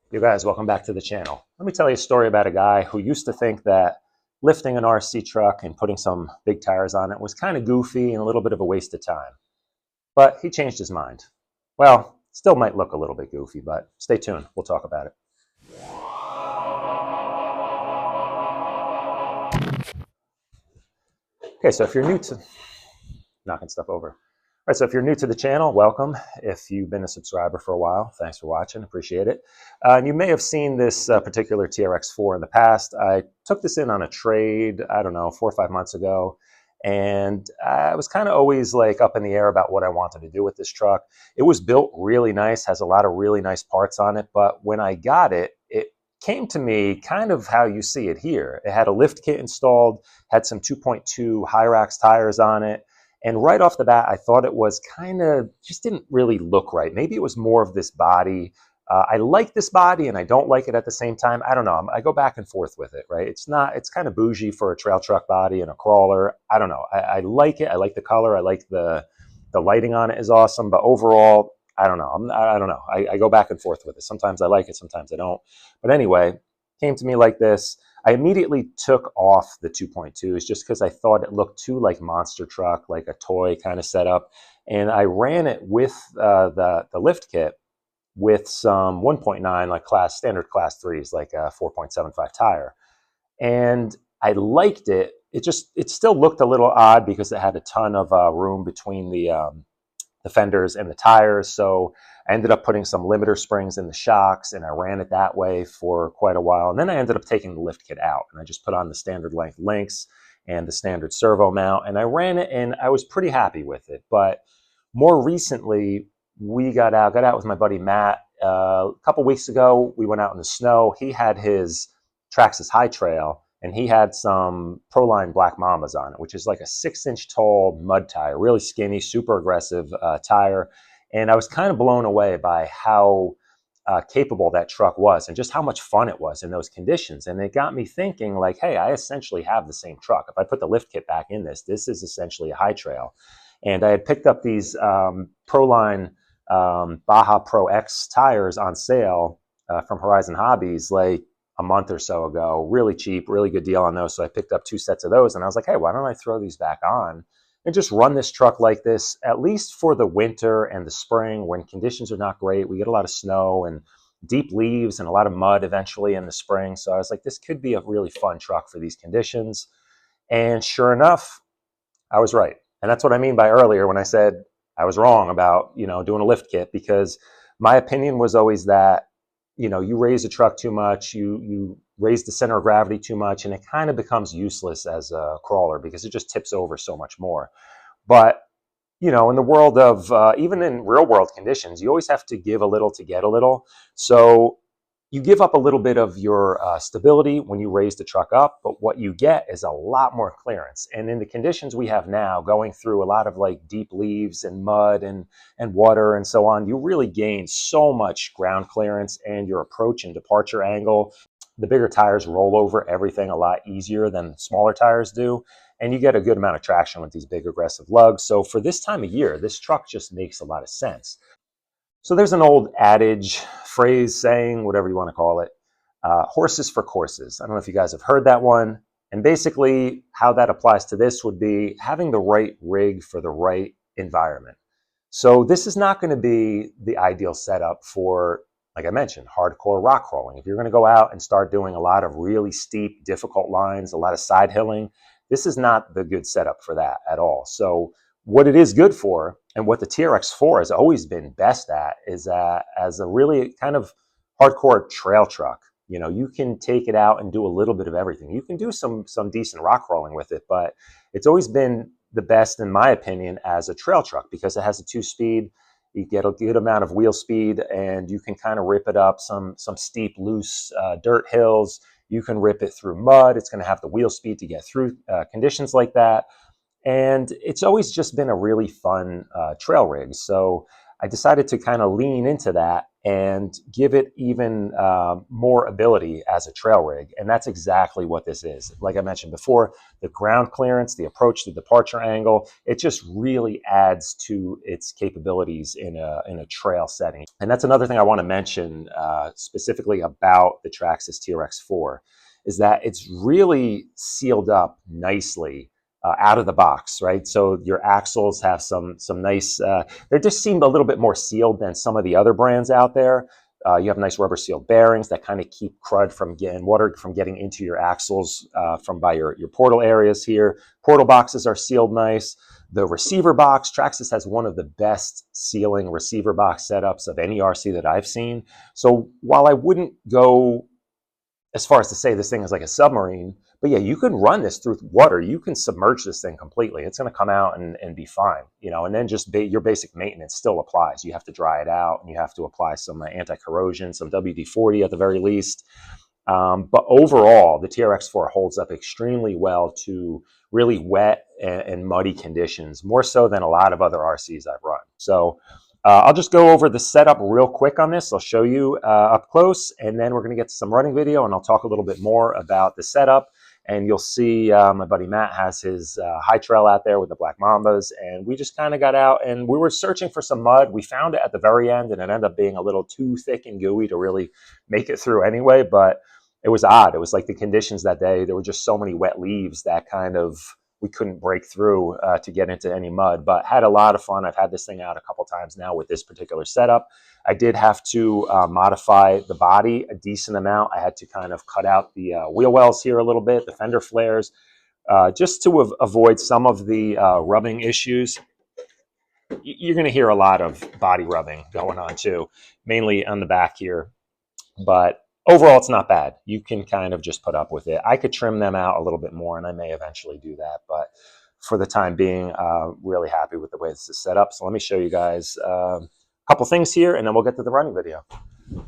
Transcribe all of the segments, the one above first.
You guys, welcome back to the channel. Let me tell you a story about a guy who used to think that lifting an RC truck and putting some big tires on it was kind of goofy and a little bit of a waste of time. But he changed his mind. Well, still might look a little bit goofy, but stay tuned. We'll talk about it. Okay, so if you're new to knocking stuff over. All right, so if you're new to the channel, welcome. If you've been a subscriber for a while, thanks for watching, appreciate it. And you may have seen this particular TRX4 in the past. I took this in on a trade, I don't know, 4 or 5 months ago, and I was kind of always like up in the air about what I wanted to do with this truck. It was built really nice, has a lot of really nice parts on it, but when I got it, it came to me kind of how you see it here. It had a lift kit installed, had some 2.2 Hyrax tires on it, and right off the bat, I thought it was kind of, just didn't really look right. Maybe it was more of this body. I like this body and I don't like it at the same time. I don't know. I go back and forth with it, right? It's kind of bougie for a trail truck body and a crawler. I don't know. I like it. I like the color. I like the lighting on it is awesome. But overall, I don't know. I don't know. I go back and forth with it. Sometimes I like it. Sometimes I don't. But anyway, came to me like this. I immediately took off the 2.2s just because I thought it looked too like monster truck, like a toy kind of setup. And I ran it with the lift kit with some 1.9, like standard class 3s, like a 4.75 tire. And I liked it. It still looked a little odd because it had a ton of room between the fenders and the tires. So I ended up putting some limiter springs in the shocks and I ran it that way for quite a while. And then I ended up taking the lift kit out and I just put on the standard length links and the standard servo mount and I ran it and I was pretty happy with it. But more recently, we got out with my buddy Matt. A couple weeks ago, we went out in the snow. He had his Traxxas High Trail and he had some Proline black Mambas on it, which is like a 6-inch tall mud tire, really skinny, super aggressive tire. And I was kind of blown away by how capable that truck was and just how much fun it was in those conditions. And it got me thinking like, hey, I essentially have the same truck. If I put the lift kit back in this is essentially a High Trail. And I had picked up these Proline Baja Pro X tires on sale from Horizon Hobbies like a month or so ago. Really cheap, really good deal on those. So I picked up 2 sets of those and I was like, hey, why don't I throw these back on and just run this truck like this, at least for the winter and the spring when conditions are not great. We get a lot of snow and deep leaves and a lot of mud eventually in the spring. So I was like, this could be a really fun truck for these conditions. And sure enough, I was right. And that's what I mean by earlier when I said I was wrong about, doing a lift kit, because my opinion was always that, you raise a truck too much, you raise the center of gravity too much, and it kind of becomes useless as a crawler because it just tips over so much more. But, in the world of, even in real world conditions, you always have to give a little to get a little. So you give up a little bit of your stability when you raise the truck up, but what you get is a lot more clearance. And in the conditions we have now, going through a lot of like deep leaves and mud and water and so on, you really gain so much ground clearance and your approach and departure angle. The bigger tires roll over everything a lot easier than smaller tires do. And you get a good amount of traction with these big aggressive lugs. So for this time of year, this truck just makes a lot of sense. So there's an old adage, phrase, saying, whatever you want to call it, horses for courses. I don't know if you guys have heard that one. And basically how that applies to this would be having the right rig for the right environment. So this is not going to be the ideal setup for, like I mentioned, hardcore rock crawling. If you're going to go out and start doing a lot of really steep, difficult lines, a lot of side hilling, this is not the good setup for that at all. So what it is good for, and what the TRX4 has always been best at, is as a really kind of hardcore trail truck. You can take it out and do a little bit of everything. You can do some decent rock crawling with it, but it's always been the best, in my opinion, as a trail truck because it has a 2-speed. You get a good amount of wheel speed, and you can kind of rip it up some steep, loose dirt hills. You can rip it through mud. It's going to have the wheel speed to get through conditions like that. And it's always just been a really fun trail rig. So I decided to kind of lean into that and give it even more ability as a trail rig. And that's exactly what this is. Like I mentioned before, the ground clearance, the approach to departure angle, it just really adds to its capabilities in a trail setting. And that's another thing I want to mention specifically about the Traxxas TRX4, is that it's really sealed up nicely out of the box, right? So your axles have some nice, they just seem a little bit more sealed than some of the other brands out there. You have nice rubber sealed bearings that kind of keep crud from getting water from getting into your axles from by your portal areas here. Portal boxes are sealed nice. The receiver box, Traxxas has one of the best sealing receiver box setups of any RC that I've seen. So while I wouldn't go as far as to say this thing is like a submarine, but yeah, you can run this through water. You can submerge this thing completely. It's going to come out and be fine, you know, and then just your basic maintenance still applies. You have to dry it out and you have to apply some anti-corrosion, some WD-40 at the very least. But overall, the TRX4 holds up extremely well to really wet and muddy conditions, more so than a lot of other RCs I've run. So I'll just go over the setup real quick on this. I'll show you up close, and then we're going to get to some running video, and I'll talk a little bit more about the setup. And you'll see my buddy Matt has his high trail out there with the black Mambas, and we just kind of got out and we were searching for some mud. We found it at the very end, and it ended up being a little too thick and gooey to really make it through anyway, but it was odd. It was like the conditions that day, there were just so many wet leaves that kind of we couldn't break through to get into any mud, but had a lot of fun. I've had this thing out a couple times now with this particular setup. I did have to modify the body a decent amount. I had to kind of cut out the wheel wells here a little bit, the fender flares, just to avoid some of the rubbing issues. You're going to hear a lot of body rubbing going on too, mainly on the back here, but overall, it's not bad. You can kind of just put up with it. I could trim them out a little bit more, and I may eventually do that. But for the time being, really happy with the way this is set up. So let me show you guys a couple things here, and then we'll get to the running video.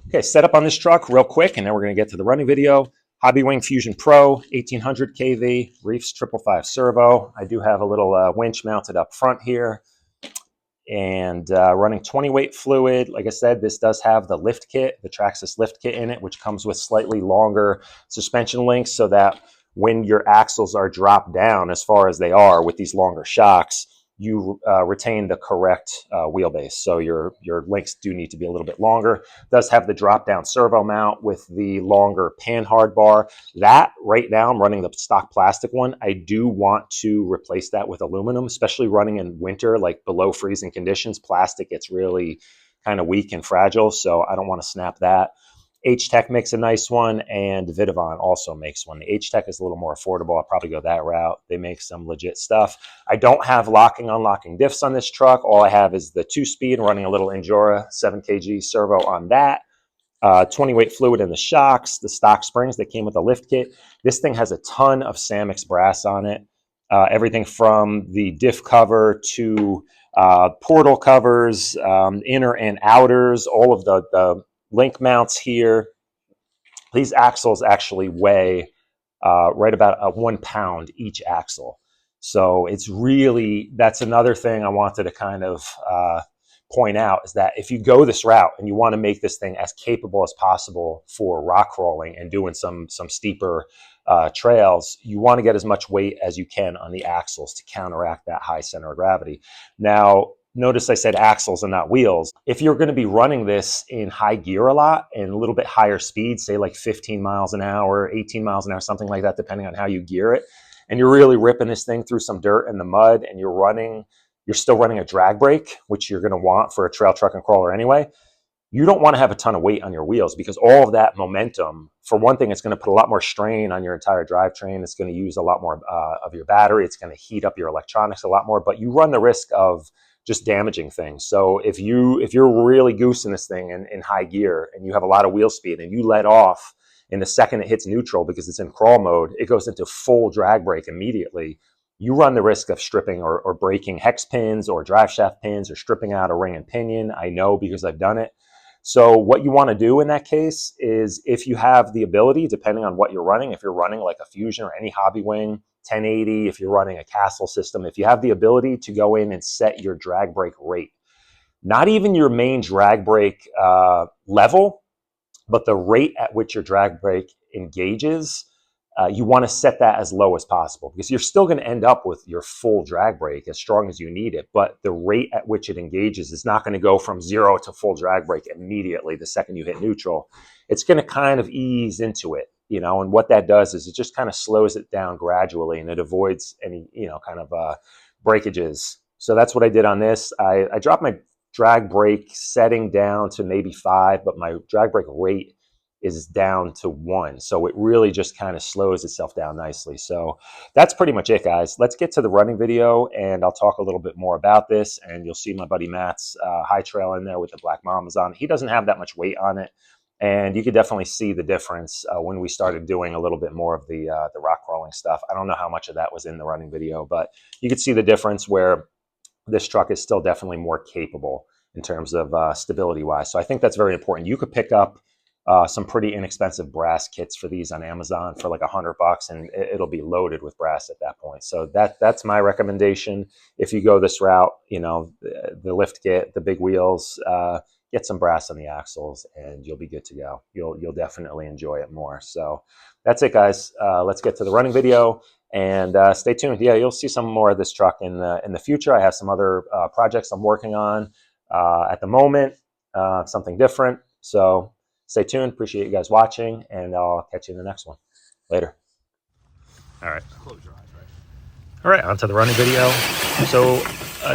Okay, setup on this truck real quick, and then we're going to get to the running video. Hobbywing Fusion Pro, 1800 kV, Reefs 555 servo. I do have a little winch mounted up front here. And running 20 weight fluid. Like I said, this does have the lift kit, the Traxxas lift kit in it, which comes with slightly longer suspension links so that when your axles are dropped down as far as they are with these longer shocks, you retain the correct wheelbase. So your links do need to be a little bit longer. It does have the drop down servo mount with the longer panhard bar. That right now I'm running the stock plastic one. I do want to replace that with aluminum, especially running in winter, like below freezing conditions. Plastic gets really kind of weak and fragile, so I don't want to snap that. H-Tech makes a nice one, and Vidavon also makes one. The H-Tech is a little more affordable. I'll probably go that route. They make some legit stuff. I don't have locking, unlocking diffs on this truck. All I have is the 2-speed, running a little Endura 7 kg servo on that. 20 weight fluid in the shocks, the stock springs that came with the lift kit. This thing has a ton of Samix brass on it. Everything from the diff cover to portal covers, inner and outers, all of the link mounts here. These axles actually weigh right about 1 pound each axle. So it's really, that's another thing I wanted to kind of point out, is that if you go this route and you want to make this thing as capable as possible for rock crawling and doing some steeper trails, you want to get as much weight as you can on the axles to counteract that high center of gravity. Now, notice I said axles and not wheels. If you're going to be running this in high gear a lot and a little bit higher speed, say like 15 miles an hour, 18 miles an hour, something like that, depending on how you gear it, and you're really ripping this thing through some dirt and the mud, and you're still running a drag brake, which you're going to want for a trail truck and crawler anyway, you don't want to have a ton of weight on your wheels, because all of that momentum, for one thing, it's going to put a lot more strain on your entire drivetrain. It's going to use a lot more of your battery. It's going to heat up your electronics a lot more, but you run the risk of just damaging things. So if you're really goosing this thing in high gear and you have a lot of wheel speed and you let off in the second it hits neutral because it's in crawl mode, it goes into full drag brake immediately. You run the risk of stripping or breaking hex pins or drive shaft pins or stripping out a ring and pinion. I know because I've done it. So what you want to do in that case is, if you have the ability, depending on what you're running, if you're running like a Fusion or any Hobbywing 1080, if you're running a Castle system, if you have the ability to go in and set your drag brake rate. not even your main drag brake level, but the rate at which your drag brake engages. You want to set that as low as possible, because you're still going to end up with your full drag brake as strong as you need it. But the rate at which it engages is not going to go from 0 to full drag brake immediately the second you hit neutral. It's going to kind of ease into it, you know, and what that does is it just kind of slows it down gradually, and it avoids any, you know, kind of breakages. So that's what I did on this. I dropped my drag brake setting down to maybe 5, but my drag brake rate is down to 1. So it really just kind of slows itself down nicely. So that's pretty much it, guys. Let's get to the running video, and I'll talk a little bit more about this, and you'll see my buddy Matt's High Trail in there with the black Mambas on. He doesn't have that much weight on it, and you could definitely see the difference when we started doing a little bit more of the rock crawling stuff. I don't know how much of that was in the running video, but you could see the difference where this truck is still definitely more capable in terms of stability-wise. So I think that's very important. You could pick up some pretty inexpensive brass kits for these on Amazon for like $100, and it'll be loaded with brass at that point. So that's my recommendation. If you go this route, you know, the lift kit, the big wheels, get some brass on the axles, and you'll be good to go. You'll definitely enjoy it more. So that's it, guys. Let's get to the running video, and stay tuned. Yeah, you'll see some more of this truck in the future. I have some other projects I'm working on at the moment, something different. So stay tuned. Appreciate you guys watching, and I'll catch you in the next one. Later. All right. Close your eyes, right? All right, on to the running video. So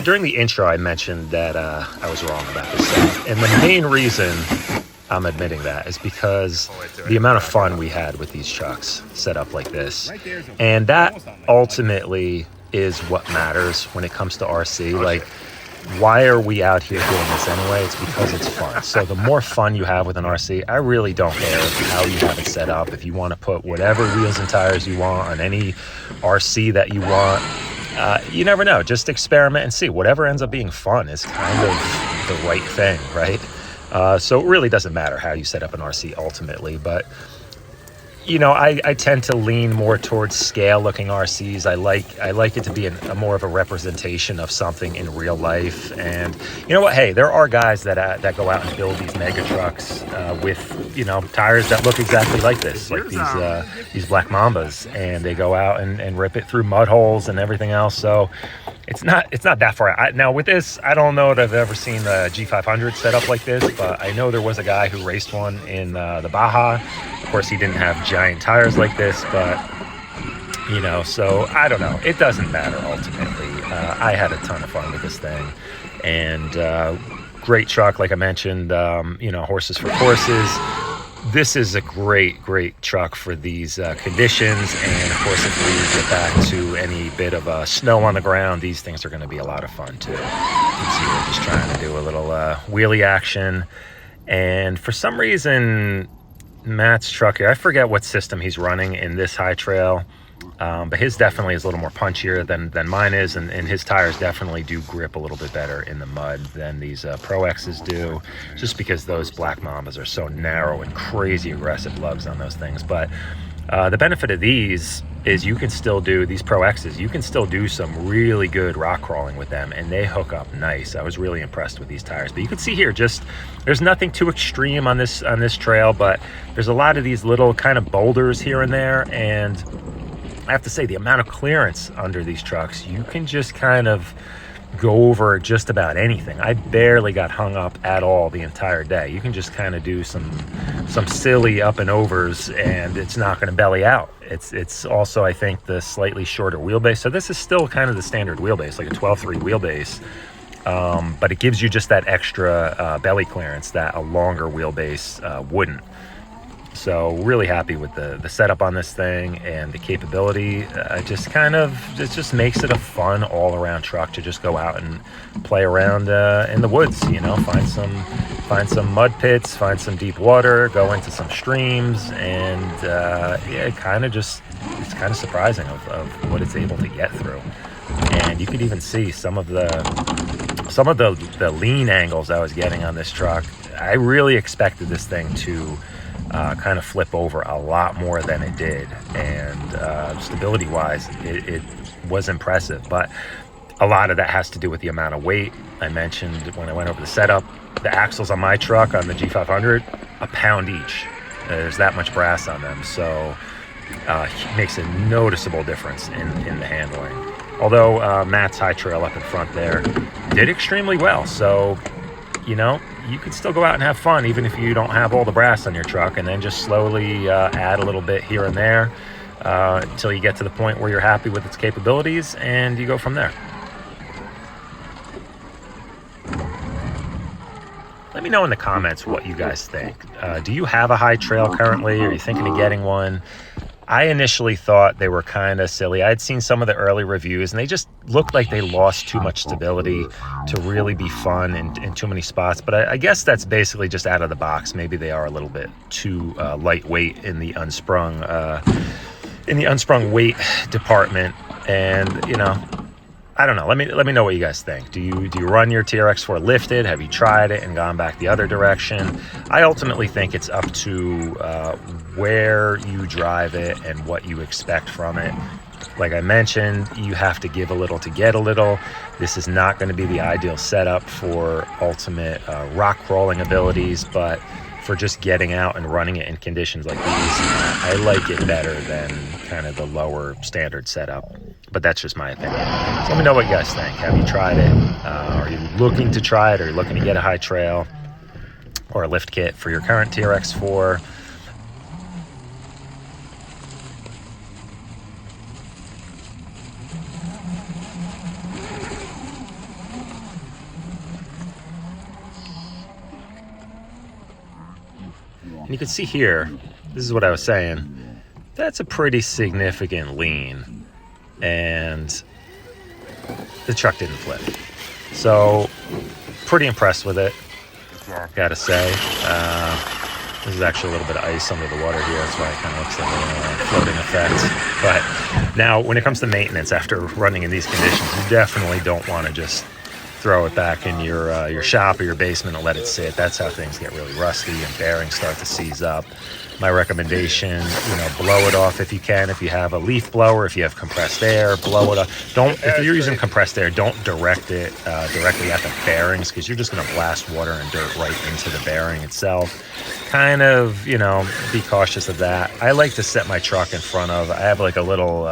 during the intro, I mentioned that I was wrong about this setup. And the main reason I'm admitting that is because the amount of fun we had with these trucks set up like this. And that ultimately is what matters when it comes to RC. Like, why are we out here doing this anyway? It's because it's fun. So the more fun you have with an RC, I really don't care how you have it set up. If you want to put whatever wheels and tires you want on any RC that you want, you never know. Just experiment and see. Whatever ends up being fun is kind of the right thing, right? So it really doesn't matter how you set up an RC ultimately, but you know, I tend to lean more towards scale-looking RCs. I like it to be a more of a representation of something in real life. And you know what? Hey, there are guys that go out and build these mega trucks with, you know, tires that look exactly like this, like these black Mambas, and they go out and rip it through mud holes and everything else. So it's not that far. Now with this, I don't know that I've ever seen the G500 set up like this, but I know there was a guy who raced one in the Baja. Of course, he didn't have giant tires like this, but you know, so I don't know. It doesn't matter ultimately. I had a ton of fun with this thing, and great truck, like I mentioned. You know, horses for courses. This is a great truck for these conditions, and of course, if we get back to any bit of snow on the ground, these things are going to be a lot of fun too. You can see we're just trying to do a little wheelie action, and for some reason, Matt's truck here, I forget what system he's running in this High Trail, but his definitely is a little more punchier than mine is, and his tires definitely do grip a little bit better in the mud than these Pro X's do, just because those black Mambas are so narrow and crazy aggressive lugs on those things. But the benefit of these is you can still do these Pro X's. You can still do some really good rock crawling with them, and they hook up nice. I was really impressed with these tires. But you can see here, just there's nothing too extreme on this trail, but there's a lot of these little kind of boulders here and there, and I have to say the amount of clearance under these trucks, you can just kind of go over just about anything. I barely got hung up at all the entire day. You can just kind of do some silly up and overs, and it's not going to belly out. It's also, I think, the slightly shorter wheelbase. So this is still kind of the standard wheelbase, like a 12.3 wheelbase, but it gives you just that extra belly clearance that a longer wheelbase wouldn't. So really happy with the setup on this thing and the capability. It just makes it a fun all-around truck to just go out and play around in the woods. You know, find some mud pits, find some deep water, go into some streams, and yeah, it's kind of surprising of what it's able to get through. And you could even see some of the lean angles I was getting on this truck. I really expected this thing to kind of flip over a lot more than it did, and stability wise it was impressive. But A lot of that has to do with the amount of weight. I mentioned when I went over the setup, the axles on my truck, on the G500, a pound each. There's that much brass on them, so it makes a noticeable difference in the handling. Although Matt's High Trail up in front there did extremely well, so you know, you could still go out and have fun even if you don't have all the brass on your truck, and then just slowly add a little bit here and there until you get to the point where you're happy with its capabilities, and you go from there. Let me know in the comments what you guys think. Do you have a High Trail currently? Are you thinking of getting one? I initially thought they were kind of silly. I had seen some of the early reviews, and they just looked like they lost too much stability to really be fun in too many spots. But I guess that's basically just out of the box. Maybe they are a little bit too lightweight in the unsprung weight department. And you know, I don't know. Let me know what you guys think. Do you run your TRX4 lifted? Have you tried it and gone back the other direction? I ultimately think it's up to where you drive it and what you expect from it. Like I mentioned, you have to give a little to get a little. This is not going to be the ideal setup for ultimate rock crawling abilities, but for just getting out and running it in conditions like these, I like it better than kind of the lower standard setup. But that's just my opinion. So let me know what you guys think. Have you tried it? Are you looking to try it? Are you looking to get a High Trail or a lift kit for your current TRX4? And you can see here, this is what I was saying, that's a pretty significant lean, and the truck didn't flip. So pretty impressed with it, gotta say. This is actually a little bit of ice under the water here, that's why it kind of looks like a floating effect. But now when it comes to maintenance after running in these conditions, you definitely don't want to just throw it back in your shop or your basement and let it sit. That's how things get really rusty and bearings start to seize up. My recommendation, you know, blow it off if you can. If you have a leaf blower, if you have compressed air, blow it off. If you're using compressed air, don't direct it directly at the bearings, because you're just going to blast water and dirt right into the bearing itself. Kind of, you know, be cautious of that. I like to set my truck in front of, I have like a little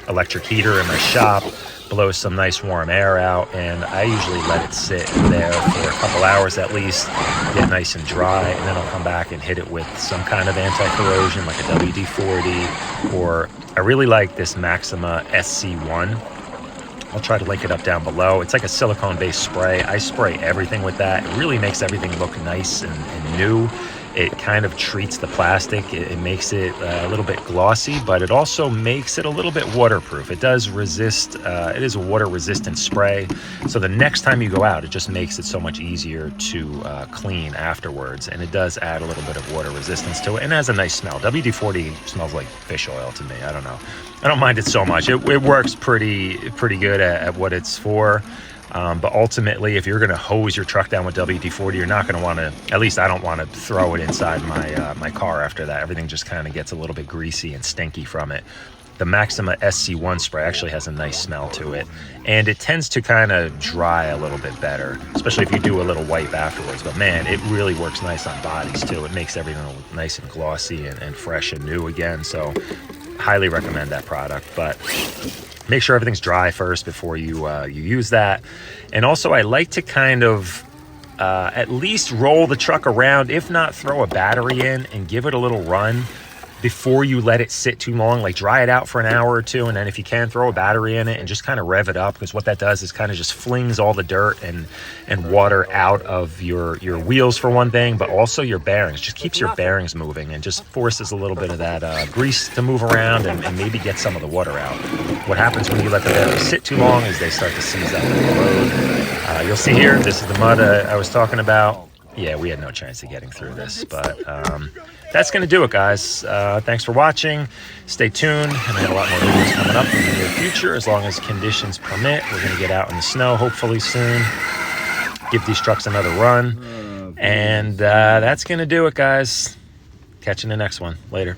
electric heater in my shop, blows some nice warm air out, and I usually let it sit there for a couple hours at least, get nice and dry, and then I'll come back and hit it with some kind of anti-corrosion like a WD-40, or I really like this Maxima SC1. I'll try to link it up down below. It's like a silicone-based spray. I spray everything with that. It really makes everything look nice and new. It kind of treats the plastic. It makes it a little bit glossy, but it also makes it a little bit waterproof. It does resist, it is a water-resistant spray. So the next time you go out, it just makes it so much easier to clean afterwards. And it does add a little bit of water resistance to it, and it has a nice smell. WD-40 smells like fish oil to me. I don't know. I don't mind it so much. It works pretty good at what it's for. But ultimately, if you're going to hose your truck down with WD-40, you're not going to want to, at least I don't want to throw it inside my car after that. Everything just kind of gets a little bit greasy and stinky from it. The Maxima SC1 spray actually has a nice smell to it, and it tends to kind of dry a little bit better, especially if you do a little wipe afterwards. But man, it really works nice on bodies too. It makes everything nice and glossy and fresh and new again. So highly recommend that product. But make sure everything's dry first before you use that. And also, I like to kind of at least roll the truck around, if not throw a battery in and give it a little run before you let it sit too long. Like dry it out for an hour or two, and then if you can, throw a battery in it and just kind of rev it up, because what that does is kind of just flings all the dirt and water out of your wheels for one thing, but also your bearings. Just keeps your bearings moving and just forces a little bit of that grease to move around and maybe get some of the water out. What happens when you let the bearings sit too long is they start to seize up in the road. You'll see here, this is the mud I was talking about. Yeah, we had no chance of getting through this, but that's going to do it, guys. Thanks for watching. Stay tuned, and I got a lot more videos coming up in the near future. As long as conditions permit, we're going to get out in the snow hopefully soon, give these trucks another run, and that's going to do it, guys. Catch you in the next one. Later.